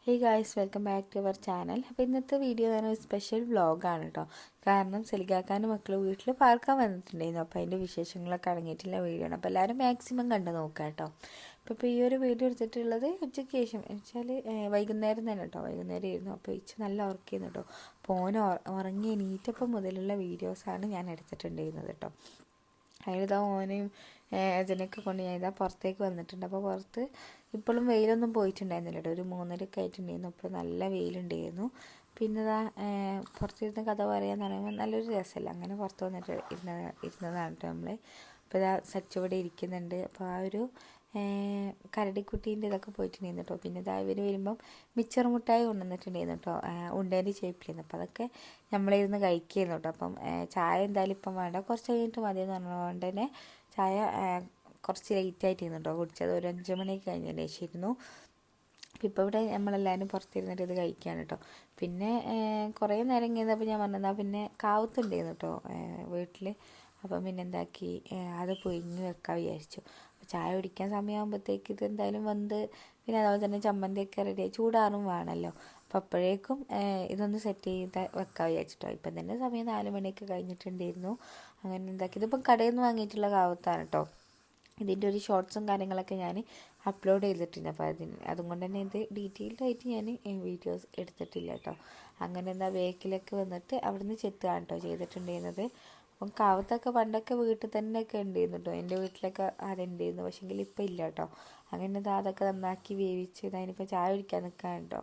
Hey guys, welcome back to our channel. അപ്പോൾ ഇന്നത്തെ video തന്നെ ഒരു സ്പെഷ്യൽ വ്ളോഗാണ് കേട്ടോ. കാരണം സെലിക്കാക്കാനും മക്കൾ വീട്ടിൽ പാർക്കാൻ വന്നിട്ടുണ്ടായിരുന്നു. അപ്പോൾ അതിൻ്റെ വിശേഷങ്ങളൊക്കെ അടങ്ങിയിട്ടുള്ള വീഡിയോ ആണ്. അപ്പോൾ എല്ലാവരും മാക്സിമം കണ്ട് നോക്കുക കേട്ടോ. അപ്പോൾ ഈ ഒരു വീഡിയോ എടുത്തിട്ടുള്ളത് ഉച്ചയ്ക്ക് ശേഷം വെച്ചാൽ വൈകുന്നേരം തന്നെ കേട്ടോ. വൈകുന്നേരം ആയിരുന്നു. അപ്പോൾ ഇച്ച് നല്ല ഉറക്കിയിരുന്നു കേട്ടോ. അപ്പോൾ ഓൻ ഉറങ്ങി എണീറ്റപ്പം മുതലുള്ള വീഡിയോസാണ് ഞാൻ എടുത്തിട്ടുണ്ടായിരുന്നത് കേട്ടോ. അതിലിതാ ഓനെയും അജനൊക്കെ കൊണ്ട് ഞാൻ ഇതാ പുറത്തേക്ക് വന്നിട്ടുണ്ട്. അപ്പോൾ പുറത്ത് ഇപ്പോഴും വെയിലൊന്നും പോയിട്ടുണ്ടായിരുന്നില്ല കേട്ടോ. ഒരു 3:30 ആയിട്ടുണ്ടായിരുന്നു. അപ്പോൾ നല്ല വെയിലുണ്ടായിരുന്നു. പിന്നെ ഇതാ പുറത്തിരുന്ന് കഥ പറയാന്ന് പറയുമ്പോൾ നല്ലൊരു രസമല്ല. അങ്ങനെ പുറത്ത് വന്നിട്ട് ഇരുന്നതാണ് കേട്ടോ നമ്മൾ. അപ്പോൾ ഇതാ സച്ച് ഇവിടെ ഇരിക്കുന്നുണ്ട്. അപ്പോൾ ആ ഒരു കരടിക്കുട്ടീൻ്റെ ഇതൊക്കെ പോയിട്ടുണ്ടായിരുന്നു കേട്ടോ. പിന്നെ ഇതാ ഇവർ വരുമ്പം മിച്ചർ മുട്ടായി കൊണ്ടുവന്നിട്ടുണ്ടായിരുന്നു കേട്ടോ. ഉണ്ടേൻ്റെ ഷേപ്പിലായിരുന്നു. അപ്പോൾ അതൊക്കെ നമ്മളിരുന്ന് കഴിക്കുകയായിരുന്നു കേട്ടോ. അപ്പം ചായ എന്തായാലും ഇപ്പം വേണ്ട, കുറച്ച് കഴിഞ്ഞിട്ട് മതിയെന്ന് പറഞ്ഞതുകൊണ്ട് തന്നെ ചായ കുറച്ച് ലേറ്റായിട്ടിരുന്നു കേട്ടോ കുടിച്ചത്. ഒരു 5 മണിയൊക്കെ കഴിഞ്ഞതിന് ശേഷമായിരുന്നു. അപ്പോൾ ഇപ്പോൾ ഇവിടെ നമ്മളെല്ലാവരും പുറത്തിരുന്നിട്ട് ഇത് കഴിക്കുകയാണ് കേട്ടോ. പിന്നെ കുറേ നേരം കഴിഞ്ഞപ്പോൾ ഞാൻ പറഞ്ഞാൽ പിന്നെ കാവത്തുണ്ടായിരുന്നു കേട്ടോ വീട്ടിൽ. അപ്പം പിന്നെ എന്താക്കി അത് പൊയിഞ്ഞ് വെക്കാൻ വിചാരിച്ചു. അപ്പോൾ ചായ കുടിക്കാൻ സമയമാകുമ്പോഴത്തേക്ക് ഇത് എന്തായാലും വന്ന് പിന്നെ അതുപോലെ തന്നെ ചമ്മന്തിയൊക്കെ റെഡി ചൂടാറും വേണമല്ലോ. അപ്പോൾ അപ്പോഴേക്കും ഇതൊന്ന് സെറ്റ് ചെയ്ത് വെക്കാൻ വിചാരിച്ചിട്ടോ. ഇപ്പം തന്നെ സമയം 4 മണിയൊക്കെ കഴിഞ്ഞിട്ടുണ്ടായിരുന്നു. അങ്ങനെ എന്താക്കി ഇതിപ്പം കടയിൽ നിന്ന് വാങ്ങിയിട്ടുള്ള കാവത്താണ് കേട്ടോ. ഇതിൻ്റെ ഒരു ഷോർട്സും കാര്യങ്ങളൊക്കെ ഞാൻ അപ്ലോഡ് ചെയ്തിട്ടുണ്ട്. അപ്പോൾ അതുകൊണ്ട് തന്നെ ഇത് ഡീറ്റെയിൽഡായിട്ട് ഞാൻ വീഡിയോസ് എടുത്തിട്ടില്ല കേട്ടോ. അങ്ങനെ എന്താ ബേക്കിലൊക്കെ വന്നിട്ട് അവിടുന്ന് ചെത്തുകയാണ് കേട്ടോ ചെയ്തിട്ടുണ്ടായിരുന്നത്. അപ്പം കാവത്തൊക്കെ പണ്ടൊക്കെ വീട്ടിൽ തന്നെയൊക്കെ ഉണ്ടായിരുന്നു കേട്ടോ. എൻ്റെ വീട്ടിലൊക്കെ അതുണ്ടായിരുന്നു. പക്ഷേങ്കിൽ ഇപ്പം ഇല്ല കേട്ടോ. അങ്ങനെ അതൊക്കെ നന്നാക്കി വേവിച്ച് അതിനിപ്പോൾ ചായ കുടിക്കാൻ നിൽക്കാൻ കേട്ടോ.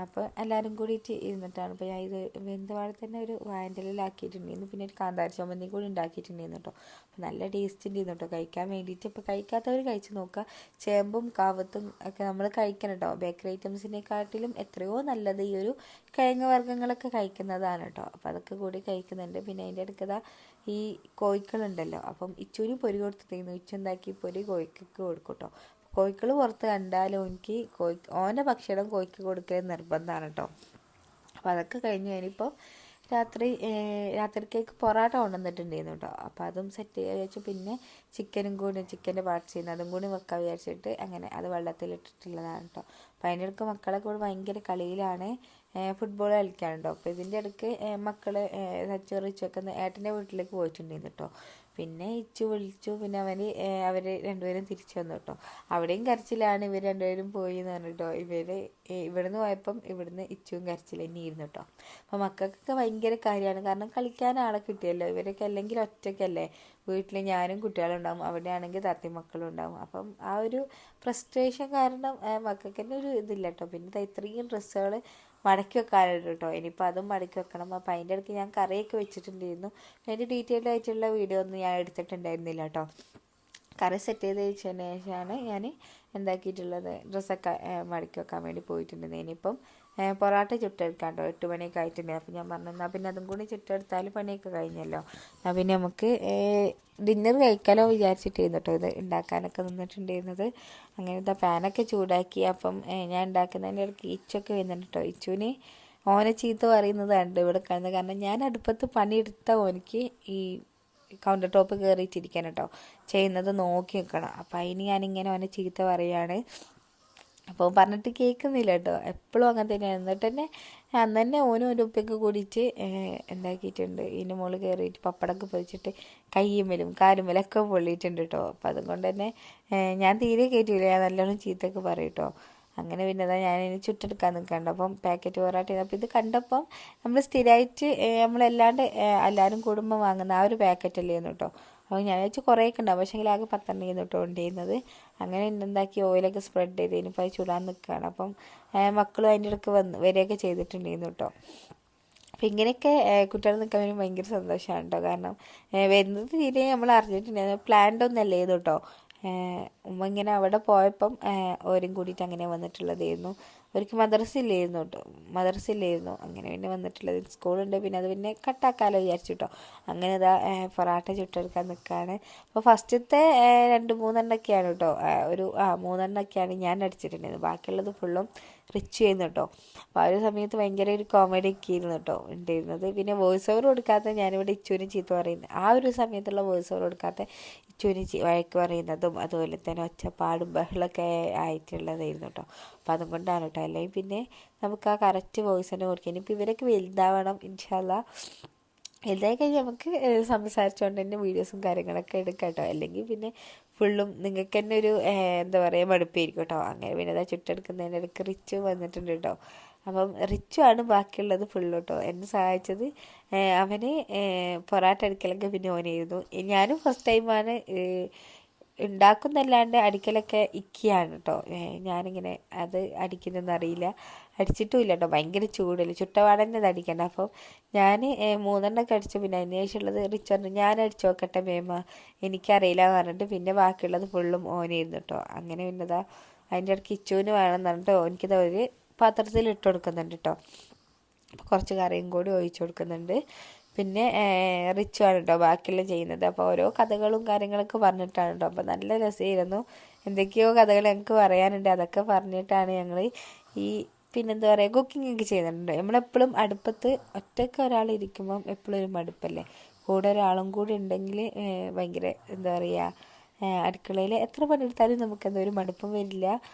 അപ്പോൾ എല്ലാവരും കൂടിയിട്ട് ഇരുന്നിട്ടാണ്. അപ്പോൾ ഞാൻ ഇത് വെന്തപാടെ തന്നെ ഒരു വായൻ്റെലാക്കിയിട്ടുണ്ടായിരുന്നു. പിന്നെ ഒരു കാന്താരി ചമ്മന്തി കൂടി ഉണ്ടാക്കിയിട്ടുണ്ടായിരുന്നു കേട്ടോ. അപ്പോൾ നല്ല ടേസ്റ്റ് ഉണ്ടായിരുന്നു കേട്ടോ കഴിക്കാൻ വേണ്ടിയിട്ട്. ഇപ്പോൾ കഴിക്കാത്തവർ കഴിച്ച് നോക്കുക. ചേമ്പും കാവത്തും ഒക്കെ നമ്മൾ കഴിക്കണം കേട്ടോ. ബേക്കറി ഐറ്റംസിനെക്കാട്ടിലും എത്രയോ നല്ലത് ഈ ഒരു കിഴങ്ങ് വർഗ്ഗങ്ങളൊക്കെ കഴിക്കുന്നതാണ് കേട്ടോ. അപ്പോൾ അതൊക്കെ കൂടി കഴിക്കുന്നുണ്ട്. പിന്നെ അതിൻ്റെ അടുക്കതാ ഈ കോഴിക്കളുണ്ടല്ലോ. അപ്പം ഇച്ചൂരി പൊരി കൊടുത്തിരുന്നു. ഇച്ചുണ്ടാക്കി പൊരി കോഴിക്കൊക്കെ കൊടുക്കും കേട്ടോ. കോഴിക്കൾ പുറത്ത് കണ്ടാലും എനിക്ക് ഓൻ്റെ ഭക്ഷണം കോഴിക്ക് കൊടുക്കൽ നിർബന്ധമാണ് കേട്ടോ. അപ്പോൾ അതൊക്കെ കഴിഞ്ഞ് കഴിഞ്ഞിപ്പോൾ രാത്രിക്കേക്ക് പൊറാട്ട കൊണ്ടുവന്നിട്ടുണ്ടായിരുന്നു കേട്ടോ. അപ്പോൾ അതും സെറ്റ് ചെയ്യാൻ വിചാരിച്ചു. പിന്നെ ചിക്കൻ്റെ പാർട്സ് ചെയ്യുന്നു അതും കൂടി വെക്കാൻ വിചാരിച്ചിട്ട് അങ്ങനെ അത് വെള്ളത്തിലിട്ടിട്ടുള്ളതാണ് കേട്ടോ. അപ്പോൾ അതിൻ്റെ ഇടയ്ക്ക് മക്കളെ കൂടെ ഭയങ്കര കളിയിലാണ്. ഫുട്ബോൾ കളിക്കാൻ കേട്ടോ. അപ്പോൾ ഇതിൻ്റെ ഇടയ്ക്ക് മക്കൾ റിച്ചൊക്കെ ഏട്ടൻ്റെ വീട്ടിലേക്ക് പോയിട്ടുണ്ടായിരുന്നു കേട്ടോ. പിന്നെ ഇച്ചു വിളിച്ചു. പിന്നെ അവർ രണ്ടുപേരും തിരിച്ചു വന്നു കേട്ടോ. അവിടെയും കരച്ചിലാണ്. ഇവർ രണ്ടുപേരും പോയി എന്ന് പറഞ്ഞിട്ടോ. ഇവിടുന്ന് പോയപ്പം ഇവിടുന്ന് ഇച്ചുവും കരച്ചിൽ തന്നെയായിരുന്നു കേട്ടോ. അപ്പോൾ മക്കൾക്കൊക്കെ ഭയങ്കര കാര്യമാണ്. കാരണം കളിക്കാൻ ആളെ കിട്ടിയല്ലോ. ഇവരൊക്കെ അല്ലെങ്കിൽ ഒറ്റയ്ക്കല്ലേ വീട്ടിൽ ഞാനും കുട്ടികളുണ്ടാവും, അവിടെ ആണെങ്കിൽ താത്തി മക്കളും ഉണ്ടാവും. അപ്പം ആ ഒരു ഫ്രസ്ട്രേഷൻ കാരണം മക്കൾക്ക് തന്നെ ഒരു ഇതില്ല കേട്ടോ. പിന്നെ ഇത്രയും ഡ്രസ്സുകൾ മടക്കി വെക്കാനുണ്ട് കേട്ടോ. ഇനിയിപ്പോൾ അതും മടക്കി വെക്കണം. അപ്പോൾ അതിൻ്റെ ഇടയ്ക്ക് ഞാൻ കറിയൊക്കെ വെച്ചിട്ടുണ്ടായിരുന്നു. അതിൻ്റെ ഡീറ്റെയിൽഡ് ആയിട്ടുള്ള വീഡിയോ ഒന്നും ഞാൻ എടുത്തിട്ടുണ്ടായിരുന്നില്ല കേട്ടോ. കറി സെറ്റ് ചെയ്ത് വെച്ചതിന് ശേഷമാണ് ഞാൻ എന്താക്കിയിട്ടുള്ളത് ഡ്രസ്സൊക്കെ മടക്കി വെക്കാൻ വേണ്ടി പോയിട്ടുണ്ടെന്ന്. ഇനിയിപ്പം പൊറോട്ട ചുട്ടെടുക്കാം കേട്ടോ. 8 മണിയൊക്കെ ആയിട്ടുണ്ട്. അപ്പോൾ ഞാൻ പറഞ്ഞു എന്നാൽ പിന്നെ അതും കൂടി ചുട്ടെടുത്താൽ പണിയൊക്കെ കഴിഞ്ഞല്ലോ. എന്നാൽ പിന്നെ നമുക്ക് ഡിന്നർ കഴിക്കാലോ വിചാരിച്ചിട്ടായിരുന്നു കേട്ടോ ഇത് ഉണ്ടാക്കാനൊക്കെ നിന്നിട്ടുണ്ടായിരുന്നത്. അങ്ങനെ ഇതാ പാനൊക്കെ ചൂടാക്കി. അപ്പം ഞാൻ ഉണ്ടാക്കുന്നതിൻ്റെ ഇടയ്ക്ക് ഇച്ചൊക്കെ വരുന്നുണ്ട് കേട്ടോ. ഇച്ചുവിന് ഓനെ ചീത്ത പറയുന്നത് കണ്ട് ഇവിടെ കാണുന്നത്. കാരണം ഞാൻ അടുപ്പത്ത് പണിയെടുത്ത ഓനിക്ക് ഈ കൗണ്ടർ ടോപ്പ് കയറിയിട്ടിരിക്കാൻ കേട്ടോ ചെയ്യുന്നത് നോക്കി നിൽക്കണം. അപ്പം അതിന് ഞാനിങ്ങനെ ഓനെ ചീത്ത പറയുകയാണ്. അപ്പോൾ പറഞ്ഞിട്ട് കേൾക്കുന്നില്ല കേട്ടോ. എപ്പോഴും അങ്ങനെ തന്നെയാണ്. എന്നിട്ട് തന്നെ അന്ന് തന്നെ ഓനും ഒരു ഉപ്പൊക്കെ കൂടിയിട്ട് എന്താക്കിയിട്ടുണ്ട്. ഇതിൻ്റെ മുകളിൽ കയറിയിട്ട് പപ്പടമൊക്കെ പൊരിച്ചിട്ട് കയ്യുമ്മലും കാലുമ്മലൊക്കെ പൊള്ളിയിട്ടുണ്ട് കേട്ടോ. അപ്പം അതുകൊണ്ട് തന്നെ ഞാൻ തീരെ കയറ്റില്ല. ഞാൻ നല്ലോണം ചീത്തയൊക്കെ പറയും കേട്ടോ. അങ്ങനെ പിന്നെ അതാ ഞാനിനി ചുട്ടെടുക്കാൻ നിൽക്കണ്ട. അപ്പം പാക്കറ്റ് പൊറാട്ട. അപ്പോൾ ഇത് കണ്ടപ്പം നമ്മൾ സ്ഥിരമായിട്ട് നമ്മളല്ലാണ്ട് എല്ലാവരും കൂടുമ്പോൾ വാങ്ങുന്ന ആ ഒരു പാക്കറ്റല്ലേന്ന് കേട്ടോ. അപ്പോൾ ഞാൻ വെച്ച് കുറേയൊക്കെ ഉണ്ടാവും. പക്ഷേ ആകെ 10 കേട്ടോ കൊണ്ടുവരുന്നത്. അങ്ങനെ എന്താക്കി ഓയിലൊക്കെ സ്പ്രെഡ് ചെയ്ത് ഇനിയിപ്പോൾ അത് ചുടാൻ നിൽക്കുകയാണ്. അപ്പം മക്കളും അതിൻ്റെ ഇടയ്ക്ക് വരികയൊക്കെ ചെയ്തിട്ടുണ്ടായിരുന്നു കേട്ടോ. അപ്പം ഇങ്ങനെയൊക്കെ കുട്ടികൾ നിൽക്കാൻ വേണ്ടി ഭയങ്കര സന്തോഷമാണ് കേട്ടോ. കാരണം വരുന്നത് തീരെ നമ്മൾ അറിഞ്ഞിട്ടുണ്ടായിരുന്നു. പ്ലാൻഡ് ഒന്നല്ലേ ഇത് കേട്ടോ. ഉമ്മ ഇങ്ങനെ അവിടെ പോയപ്പം ഓരും കൂടിയിട്ട് അങ്ങനെ വന്നിട്ടുള്ളതായിരുന്നു. അവർക്ക് മദ്രസ ഇല്ലായിരുന്നു. അങ്ങനെ പിന്നെ വന്നിട്ടുള്ളത്. സ്കൂളുണ്ട്. പിന്നെ അത് പിന്നെ കട്ടാക്കാലോ വിചാരിച്ചു കേട്ടോ. അങ്ങനെ ഇതാ പൊറാട്ട ചുട്ടെടുക്കാൻ നിൽക്കുകയാണ്. അപ്പോൾ ഫസ്റ്റത്തെ 2-3 കേട്ടോ. ഒരു 3 ഞാൻ അടിച്ചിട്ടുണ്ടായിരുന്നു. ബാക്കിയുള്ളത് ഫുള്ളും റിച്ച് ചെയ്യുന്നു കേട്ടോ. അപ്പോൾ ആ ഒരു സമയത്ത് ഭയങ്കര ഒരു കോമഡി ഒക്കെ ആയിരുന്നു കേട്ടോ ഉണ്ടായിരുന്നത്. പിന്നെ വോയിസ് ഓവർ കൊടുക്കാത്ത ഞാനിവിടെ ഇച്ചുവിന് ചീത്ത പറയുന്നത്. ആ ഒരു സമയത്തുള്ള വോയിസ് ഓവർ കൊടുക്കാത്ത ഇച്ചുവിന് വഴക്ക് പറയുന്നതും അതുപോലെ തന്നെ ഒച്ചപ്പാടും ബഹളമൊക്കെ ആയിട്ടുള്ളതായിരുന്നു കേട്ടോ. അപ്പോൾ അതുകൊണ്ടാണ് കേട്ടോ. അല്ലെങ്കിൽ പിന്നെ നമുക്ക് ആ കറക്റ്റ് വോയിസ് തന്നെ കൊടുക്കുക. ഇനിയിപ്പോൾ ഇവരൊക്കെ വലുതാവണം ഇൻഷാ അള്ളാ. വലുതായി കഴിഞ്ഞാൽ നമുക്ക് സംസാരിച്ചുകൊണ്ട് തന്നെ വീഡിയോസും കാര്യങ്ങളൊക്കെ എടുക്കാം കേട്ടോ. അല്ലെങ്കിൽ പിന്നെ ഫുള്ളും നിങ്ങൾക്ക് തന്നെ ഒരു എന്താ പറയുക മടുപ്പായിരിക്കും കേട്ടോ. അങ്ങനെ പിന്നെ അതാ ചുട്ടെടുക്കുന്നതിൻ്റെ ഇടയ്ക്ക് റിച്ചു വന്നിട്ടുണ്ട് കേട്ടോ. അപ്പം റിച്ചു ആണ് ബാക്കിയുള്ളത് ഫുള്ള് കേട്ടോ. എന്നെ സഹായിച്ചത് അവന് പൊറാട്ട അടിക്കലൊക്കെ പിന്നെ ഓനായിരുന്നു. ഞാനും ഫസ്റ്റ് ടൈമാണ് ഉണ്ടാക്കുന്നല്ലാണ്ട് അടിക്കലൊക്കെ ഇക്കിയാണ് കേട്ടോ. ഞാനിങ്ങനെ അത് അടിക്കുന്നൊന്നും അറിയില്ല, അടിച്ചിട്ടുമില്ല കേട്ടോ. ഭയങ്കര ചൂടല്ലേ, ചുട്ടപാടന്നെ അത് അടിക്കണ്ട. അപ്പം ഞാൻ 3 അടിച്ചു. പിന്നെ അതിന് ശേഷമുള്ളത് റിച്ച് പറഞ്ഞു ഞാൻ അടിച്ചു നോക്കട്ടെ മേമ, എനിക്കറിയില്ല എന്ന് പറഞ്ഞിട്ട് പിന്നെ ബാക്കിയുള്ളത് ഫുള്ളും ഓനായിരുന്നു കേട്ടോ. അങ്ങനെ പിന്നെതാ അതിൻ്റെ ഇടയ്ക്ക് ഇച്ചുവിന് വേണമെന്ന് പറഞ്ഞിട്ട് എനിക്കിത് ഒരു പാത്രത്തിൽ ഇട്ട് കൊടുക്കുന്നുണ്ട് കേട്ടോ. അപ്പോൾ കുറച്ച് കറിയും കൂടി ഒഴിച്ചു കൊടുക്കുന്നുണ്ട്. പിന്നെ റിച്ചു ആണ് കേട്ടോ ബാക്കിയെല്ലാം ചെയ്യുന്നത്. അപ്പോൾ ഓരോ കഥകളും കാര്യങ്ങളൊക്കെ പറഞ്ഞിട്ടാണ് കേട്ടോ. അപ്പോൾ നല്ല രസമായിരുന്നു. എന്തൊക്കെയോ കഥകൾ ഞങ്ങൾക്ക് പറയാനുണ്ട്, അതൊക്കെ പറഞ്ഞിട്ടാണ് ഞങ്ങൾ ഈ പിന്നെന്താ പറയുക കുക്കിംഗ് ഒക്കെ ചെയ്യുന്നുണ്ട്. നമ്മളെപ്പോഴും അടുപ്പത്ത് ഒറ്റയ്ക്ക് ഒരാൾ ഇരിക്കുമ്പം എപ്പോഴും ഒരു മടുപ്പല്ലേ. കൂടെ ഒരാളും കൂടി ഉണ്ടെങ്കിൽ ഭയങ്കര എന്താ പറയുക അടുക്കളയിൽ എത്ര പണിയെടുത്താലും നമുക്കെന്താ ഒരു മടുപ്പും വരില്ല.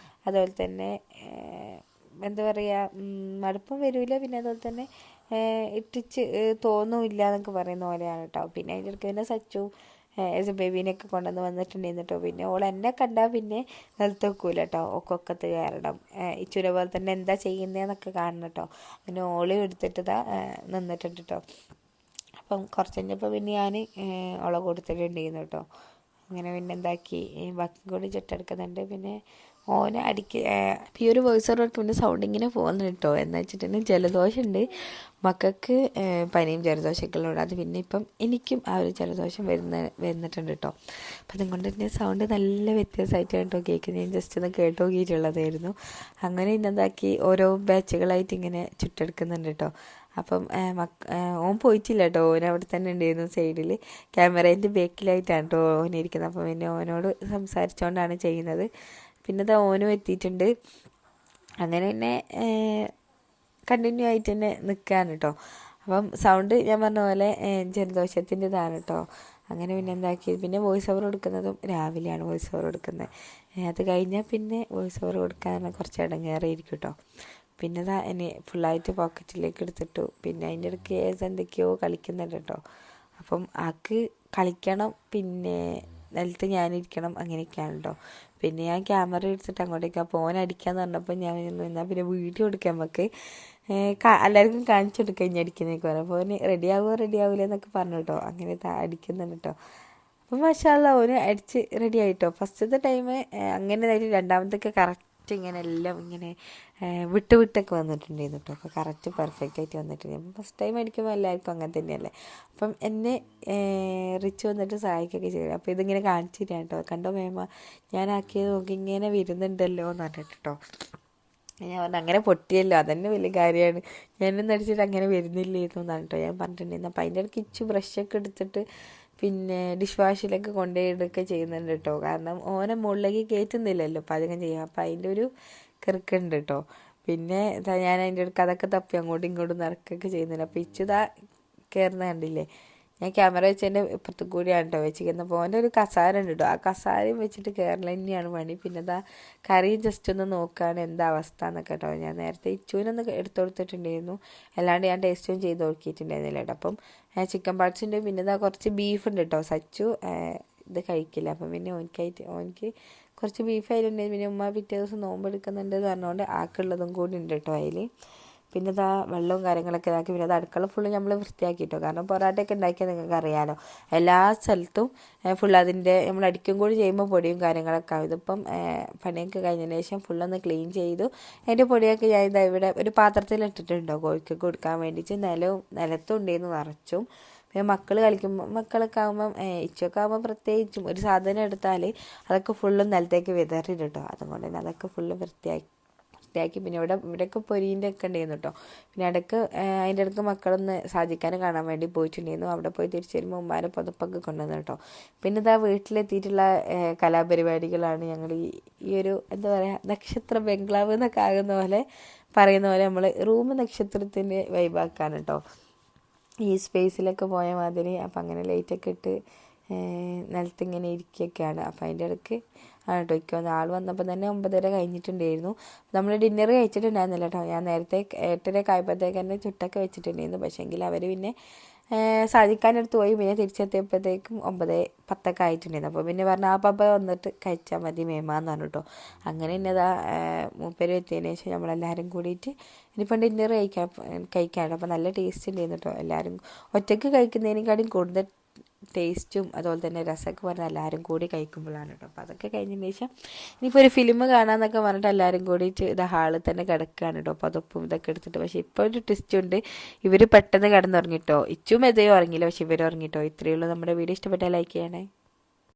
അതുപോലെ തന്നെ എന്താ പറയുക മടുപ്പും വരില്ല. പിന്നെ അതുപോലെ തന്നെ ഇട്ടിച്ച് തോന്നുമില്ല എന്നൊക്കെ പറയുന്ന പോലെയാണ് കേട്ടോ. പിന്നെ അതിൻ്റെ ഇടയ്ക്ക് പിന്നെ സച്ചു ബേബീനെയൊക്കെ കൊണ്ടുവന്ന് വന്നിട്ടുണ്ടായിരുന്നു കേട്ടോ. പിന്നെ ഓൾ എന്നെ കണ്ടാൽ പിന്നെ നിലത്ത് വെക്കൂല കേട്ടോ, ഒക്കൊക്കത്ത് കയറണം. ഇച്ചുനെ പോലെ തന്നെ എന്താ ചെയ്യുന്നതെന്നൊക്കെ കാണണം കേട്ടോ. പിന്നെ ഓളി എടുത്തിട്ട് നിന്നിട്ടുണ്ട് കേട്ടോ. അപ്പം കുറച്ച് കഴിഞ്ഞപ്പോൾ പിന്നെ ഞാൻ ഓളെ കൊടുത്തിട്ടുണ്ടായിരുന്നു കേട്ടോ. അങ്ങനെ പിന്നെ എന്താക്കി ബാക്കി കൂടി ചുട്ടെടുക്കുന്നുണ്ട്. പിന്നെ ഓന് ഈ ഒരു വോയിസ് ഓവർ പിന്നെ സൗണ്ട് ഇങ്ങനെ പോകുന്നു കേട്ടോ. എന്ന് വെച്ചിട്ടുണ്ടെങ്കിൽ ജലദോഷമുണ്ട് മക്കൾക്ക്, പനിയും ജലദോഷമൊക്കെ ഉള്ളത്. അത് പിന്നെ ഇപ്പം എനിക്കും ആ ഒരു ജലദോഷം വരുന്നിട്ടുണ്ട് കേട്ടോ. അപ്പം അതുകൊണ്ട് തന്നെ സൗണ്ട് നല്ല വ്യത്യാസമായിട്ട് കേട്ടോ കേൾക്കുന്നത്. ഞാൻ ജസ്റ്റ് ഒന്ന് കേട്ട് നോക്കിയിട്ടുള്ളതായിരുന്നു. അങ്ങനെ ഇന്നെന്താക്കി ഓരോ ബാച്ചുകളായിട്ട് ഇങ്ങനെ ചുട്ടെടുക്കുന്നുണ്ട് കേട്ടോ. അപ്പം ഓൻ പോയിട്ടില്ല കേട്ടോ, ഓൻ അവിടെ തന്നെ ഉണ്ടായിരുന്നു സൈഡിൽ, ക്യാമറേൻ്റെ ബാക്കിലായിട്ടാണ് കേട്ടോ ഓനിരിക്കുന്നത്. അപ്പം പിന്നെ ഓനോട് സംസാരിച്ചുകൊണ്ടാണ് ചെയ്യുന്നത്. പിന്നെ അത് ഓനും എത്തിയിട്ടുണ്ട്. അങ്ങനെ പിന്നെ കണ്ടിന്യൂ ആയിട്ട് തന്നെ നിൽക്കുകയാണ് കേട്ടോ. അപ്പം സൗണ്ട് ഞാൻ പറഞ്ഞ പോലെ ജലദോഷത്തിൻ്റെതാണ് കേട്ടോ. അങ്ങനെ പിന്നെ എന്താക്കി പിന്നെ വോയിസ് ഓവർ കൊടുക്കുന്നതും രാവിലെയാണ് വോയിസ് ഓവർ കൊടുക്കുന്നത്. അത് കഴിഞ്ഞാൽ പിന്നെ വോയിസ് ഓവർ കൊടുക്കാൻ കുറച്ച് ഇടങ്ങേറിയിരിക്കും കേട്ടോ. പിന്നെ ഇതാ എന്നെ ഫുള്ളായിട്ട് പോക്കറ്റിലേക്ക് എടുത്തിട്ടു. പിന്നെ അതിൻ്റെ ഇടയ്ക്ക് എന്തൊക്കെയോ കളിക്കുന്നുണ്ട് കേട്ടോ. അപ്പം ആക്ക് കളിക്കണം, പിന്നെ നിലത്ത് ഞാനിരിക്കണം, അങ്ങനെയൊക്കെയാണ് കേട്ടോ. പിന്നെ ഞാൻ ക്യാമറ എടുത്തിട്ട് അങ്ങോട്ടേക്ക് ഫോൺ അടിക്കാന്ന് പറഞ്ഞപ്പോൾ ഞാൻ എന്നാൽ പിന്നെ വീഡിയോ എടുക്കാം നമുക്ക്, എല്ലാവർക്കും കാണിച്ചു കൊടുക്കുക കഴിഞ്ഞ് അടിക്കുന്നതൊക്കെ പറയാം. അപ്പോൾ റെഡിയാവില്ല എന്നൊക്കെ പറഞ്ഞു കേട്ടോ. അങ്ങനെ അടിക്കുന്നുണ്ട് കേട്ടോ. അപ്പം മാഷാ അല്ലാ ഓന് അടിച്ച് റെഡി ആയിട്ടോ. ഫസ്റ്റത്തെ ടൈം അങ്ങനെ ആയിട്ട് രണ്ടാമത്തൊക്കെ കറക്റ്റ് ഇങ്ങനെ എല്ലാം ഇങ്ങനെ വിട്ടൊക്കെ വന്നിട്ടുണ്ടായിരുന്നു കേട്ടോ. അപ്പോൾ കറക്റ്റ് പെർഫെക്റ്റ് ആയിട്ട് വന്നിട്ടുണ്ട്. അപ്പം ഫസ്റ്റ് ടൈം അടിക്കുമ്പോൾ എല്ലാവർക്കും അങ്ങനെ തന്നെയല്ലേ. അപ്പം എന്നെ റിച്ച് വന്നിട്ട് സഹായിക്കുകയൊക്കെ ചെയ്തു. അപ്പോൾ ഇതിങ്ങനെ കാണിച്ചു തരാം കേട്ടോ. കണ്ടോ മേമ ഞാൻ ആക്കിയത് നോക്കി ഇങ്ങനെ വരുന്നുണ്ടല്ലോ എന്ന് പറഞ്ഞിട്ട് കേട്ടോ. ഞാൻ പറഞ്ഞു അങ്ങനെ പൊട്ടിയല്ലോ, അതന്നെ വലിയ കാര്യമാണ്, ഞാനൊന്നും അടിച്ചിട്ട് അങ്ങനെ വരുന്നില്ലായിരുന്നു എന്നാണ് കേട്ടോ ഞാൻ പറഞ്ഞിട്ടുണ്ടായിരുന്നു. അപ്പം അതിൻ്റെ ഇടയ്ക്ക് ഇച്ചു ബ്രഷൊക്കെ എടുത്തിട്ട് പിന്നെ ഡിഷ് വാഷിലൊക്കെ കൊണ്ടുപോയിടുകയൊക്കെ ചെയ്യുന്നുണ്ട് കേട്ടോ. കാരണം ഓനെ മുകളിലേക്ക് കയറ്റുന്നില്ലല്ലോ പാചകം ചെയ്യാം. അപ്പം അതിൻ്റെ ഒരു കിറുക്കുണ്ട് കേട്ടോ. പിന്നെ ഞാൻ അതിൻ്റെ ഇടയ്ക്ക് അതൊക്കെ തപ്പി അങ്ങോട്ടും ഇങ്ങോട്ടും നടക്കുകയൊക്കെ ചെയ്യുന്നുണ്ട്. അപ്പോൾ ഇച്ചിതാ കയറുന്ന കണ്ടില്ലേ. ഞാൻ ക്യാമറ വെച്ചതിൻ്റെ ഇപ്പുറത്ത് കൂടിയാണ് കേട്ടോ വെച്ചിരിക്കുന്നത്. അപ്പോൾ ഓൻ്റെ ഒരു കസാര ഉണ്ട് കേട്ടോ, ആ കസാരയും വെച്ചിട്ട് കയറൽ തന്നെയാണ് പണി. പിന്നെ ഇതാ കറിയും ജസ്റ്റ് ഒന്ന് നോക്കുകയാണ് എന്താ അവസ്ഥ എന്നൊക്കെ കേട്ടോ. ഞാൻ നേരത്തെ ഇച്ചുവിനൊന്ന് എടുത്തു കൊടുത്തിട്ടുണ്ടായിരുന്നു, അല്ലാണ്ട് ഞാൻ ടേസ്റ്റും ചെയ്ത് നോക്കിയിട്ടുണ്ടായിരുന്നില്ല കേട്ടോ. അപ്പം ചിക്കൻ പാർട്സിൻ്റെ പിന്നെ ഇതാ കുറച്ച് ബീഫ് ഉണ്ട് കേട്ടോ. സച്ചു ഇത് കഴിക്കില്ല, അപ്പം പിന്നെ ഓനിക്ക് കുറച്ച് ബീഫ് അതിലുണ്ടായിരുന്നു. പിന്നെ ഉമ്മ പിറ്റേ ദിവസം നോമ്പെടുക്കുന്നുണ്ട് എന്ന് പറഞ്ഞുകൊണ്ട് ആക്കുള്ളതും കൂടി ഉണ്ട് കേട്ടോ അതിൽ. പിന്നെ ഇതാ വെള്ളവും കാര്യങ്ങളൊക്കെ ഇതാക്കി. പിന്നെ അത് അടുക്കള ഫുള്ള് നമ്മൾ വൃത്തിയാക്കിയിട്ടോ. കാരണം പൊറാട്ടയൊക്കെ ഉണ്ടാക്കിയാൽ നിങ്ങൾക്ക് അറിയാമല്ലോ, എല്ലാ സ്ഥലത്തും ഫുൾ അതിൻ്റെ നമ്മൾ അടിക്കും കൂടി ചെയ്യുമ്പോൾ പൊടിയും കാര്യങ്ങളൊക്കെ ആവും. ഇതിപ്പം പണിയൊക്കെ കഴിഞ്ഞതിന് ശേഷം ഫുള്ളൊന്ന് ക്ലീൻ ചെയ്തു. അതിൻ്റെ പൊടിയൊക്കെ ഞാൻ ഇതാ ഇവിടെ ഒരു പാത്രത്തിൽ ഇട്ടിട്ടുണ്ടോ കോഴിക്കൊക്കെ കൊടുക്കാൻ വേണ്ടിയിട്ട്. നിലത്തും ഉണ്ടായിരുന്നു നിറച്ചും. പിന്നെ മക്കളൊക്കെ ആകുമ്പം ഇച്ചൊക്കെ ആകുമ്പോൾ പ്രത്യേകിച്ചും ഒരു സാധനം എടുത്താൽ അതൊക്കെ ഫുള്ളും നിലത്തേക്ക് വിതറിയിട്ടോ. അതുകൊണ്ട് തന്നെ അതൊക്കെ ഫുള്ള് വൃത്തിയാക്കി. പിന്നെ ഇവിടെയൊക്കെ പൊരീൻ്റെ ഒക്കെ ഉണ്ടായിരുന്നു കേട്ടോ. പിന്നെ അതിൻ്റെ ഇടയ്ക്ക് മക്കളൊന്ന് സാധിക്കാനും കാണാൻ വേണ്ടി പോയിട്ടുണ്ടായിരുന്നു. അവിടെ പോയി തിരിച്ചു വരുമ്പോൾ ഉമ്മാരെ പുതപ്പൊക്കെ കൊണ്ടുവന്നു കേട്ടോ. പിന്നെ ഇതാ വീട്ടിലെത്തിയിട്ടുള്ള കലാപരിപാടികളാണ് ഞങ്ങൾ ഈ ഒരു എന്താ പറയുക നക്ഷത്ര ബംഗ്ലാവ് എന്നൊക്കെ പറയുന്ന പോലെ നമ്മൾ റൂം നക്ഷത്രത്തിൻ്റെ വൈബാക്കാണ് കേട്ടോ, ഈ സ്പേസിലൊക്കെ പോയ മാതിരി. അപ്പം അങ്ങനെ ലൈറ്റൊക്കെ ഇട്ട് നിലത്തിങ്ങനെ ഇരിക്കുകയൊക്കെയാണ്. അപ്പോൾ അതിൻ്റെ ഇടയ്ക്ക് ആണ് കേട്ടോ ഇരിക്കുക. ആൾ വന്നപ്പോൾ തന്നെ 9:30 കഴിഞ്ഞിട്ടുണ്ടായിരുന്നു. നമ്മൾ ഡിന്നർ കഴിച്ചിട്ടുണ്ടായിരുന്നില്ല കേട്ടോ. ഞാൻ നേരത്തെ 8:30 ആയപ്പോഴത്തേക്ക് തന്നെ ചുട്ടൊക്കെ വെച്ചിട്ടുണ്ടായിരുന്നു. പക്ഷേ എങ്കിൽ അവർ പിന്നെ സാധിക്കാനടുത്ത് പോയി. പിന്നെ തിരിച്ചെത്തിയപ്പോഴത്തേക്കും 9:10 ആയിട്ടുണ്ടായിരുന്നു. അപ്പോൾ പിന്നെ പറഞ്ഞു പപ്പ വന്നിട്ട് കഴിച്ചാൽ മതി മേമാന്ന് പറഞ്ഞു കേട്ടോ. അങ്ങനെ തന്നെ അതാ മൂപ്പര് എത്തിയതിന് ശേഷം നമ്മളെല്ലാവരും കൂടിയിട്ട് ഇനിയിപ്പോൾ ഡിന്നർ കഴിക്കാണ്. അപ്പോൾ നല്ല ടേസ്റ്റ് ഉണ്ടായിരുന്നു കേട്ടോ. എല്ലാവരും ഒറ്റയ്ക്ക് കഴിക്കുന്നതിനേക്കാളും കൂടുതൽ ടേസ്റ്റും അതുപോലെ തന്നെ രസമൊക്കെ പറഞ്ഞാൽ എല്ലാവരും കൂടി കഴിക്കുമ്പോഴാണ് കേട്ടോ. അപ്പോൾ അതൊക്കെ കഴിഞ്ഞതിന് ശേഷം ഇനിയിപ്പോൾ ഒരു ഫിലിം കാണാമെന്നൊക്കെ പറഞ്ഞിട്ട് എല്ലാവരും കൂടിയിട്ട് ഇത് ഹാളിൽ തന്നെ കിടക്കുകയാണ് കേട്ടോ. അപ്പോൾ അതൊപ്പം ഇതൊക്കെ എടുത്തിട്ട്. പക്ഷേ ഇപ്പോൾ ഒരു ട്വിസ്റ്റ് ഉണ്ട്. ഇവർ പെട്ടെന്ന് കിടന്നുറങ്ങിട്ടോ. ഇച്ചും എതയോ ഉറങ്ങിയില്ല, പക്ഷെ ഇവർ ഉറങ്ങിട്ടോ. ഇത്രയേ ഉള്ളൂ. നമ്മുടെ വീഡിയോ ഇഷ്ടപ്പെട്ടാൽ ലൈക്ക് ചെയ്യണേ.